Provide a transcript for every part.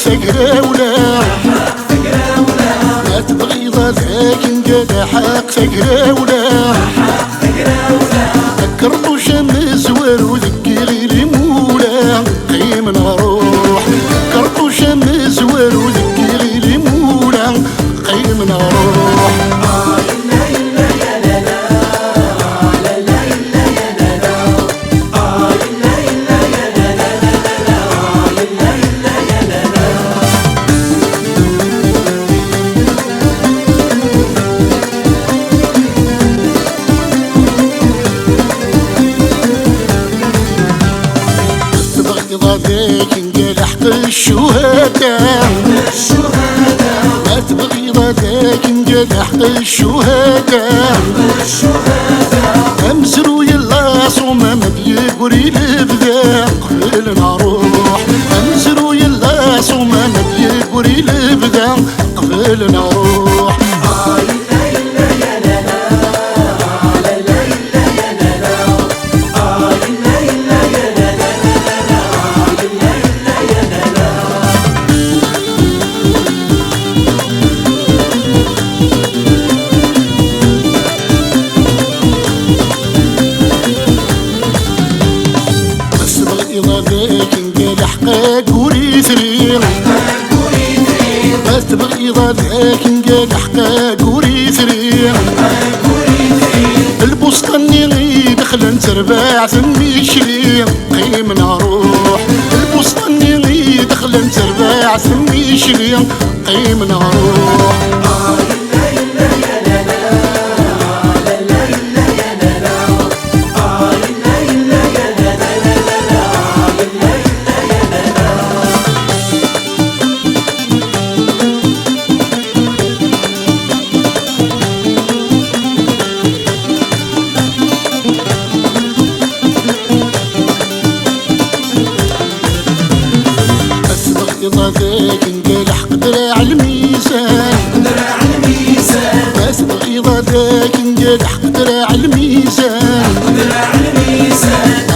سكرة ولا ما تبغي ذاك نقال حق سكرة ولا فكرتو شمس ورو ذكي غير مولا قيم نروح فكرتو شمس ورو ذكي غير مولا قيم نروح ذاك نقال حق الشهداء ما تبغي ذاك نقال حق الشهداء امسرو يلا صوما ما بيقري الابداع قبل نروح امسرو يلا صوما ما بيقري الابداع قبل نروح ذاك نقال حقك وريثري ما تبغي ذاك نقال حقك وريثري البستاني غي دخل نتربع ثمي شلي قيم نروح البستاني غي دخل نتربع ثمي شلي قيم نروح ذاك نقال حق دراع الميزان ما تبغي ذاك نقال حق دراع الميزان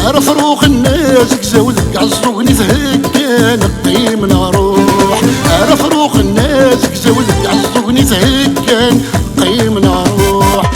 عرف روخ الناس كزاولك عزوني تهكان قيم نروح عرف روخ الناس كزاولك عزوني تهكان قيم نروح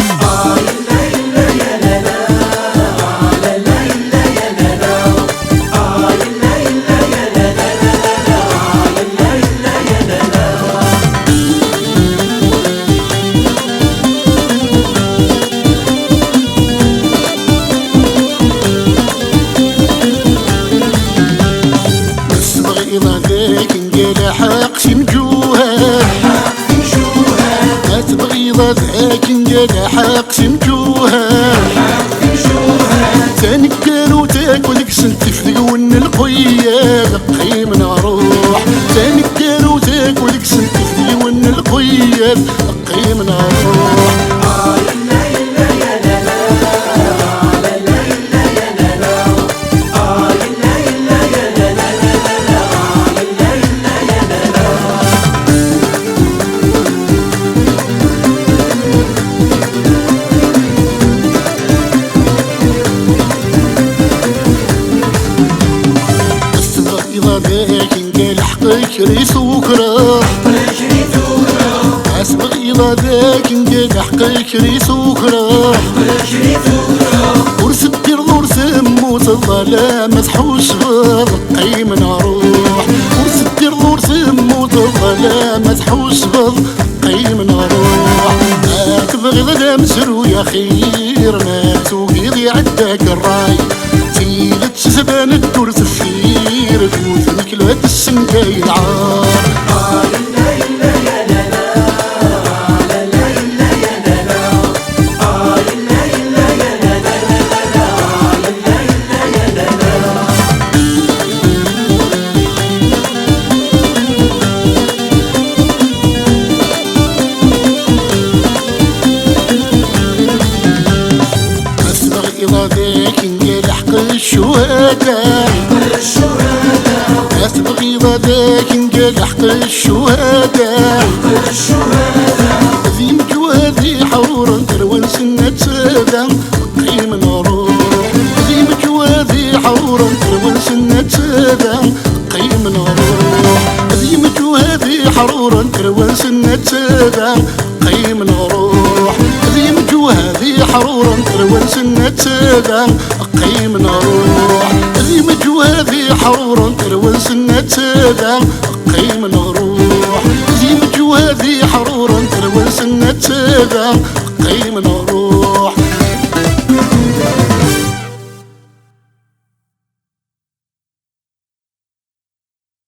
ذاك نقال حق سمجوها ما تبغي ذاك نقال حق سمجوها تنكر وتاكل كسنت في ذقون القياد قيم نروح تنكر وتاكل كسنت في ذقون القياد قيم نروح ذاك نقال حقك ريس وكرا اسبغي ذاك نقال حقك ريس وكرا ورث الدير ورث موت الظلام مسحوش صبر قيم نروح ورث الدير ورث موت الظلام مسحوش صبر قيم نروح ما تبغي ذا مسرو يا خير ما توقيضي عداك الراي تيلت سبان الدور تفير توثنك لهاد السنكاي العار ذاك نقال حق الشهداء ما تبغي ذاك نقال حق الشهداء ذي مجوادي حورا تروان سنة سادة قيم نروح ذي مجوادي حورا تروان سنة سادة قيم نروح تاذا قيم نروح ذي مجوه ذي حرورا تروى سنة تاذا قيم نروح ذي مجوه ذي حرورا تروى سنة تاذا قيم نروح ذي مجوه ذي حرورا تروى سنة تاذا قيم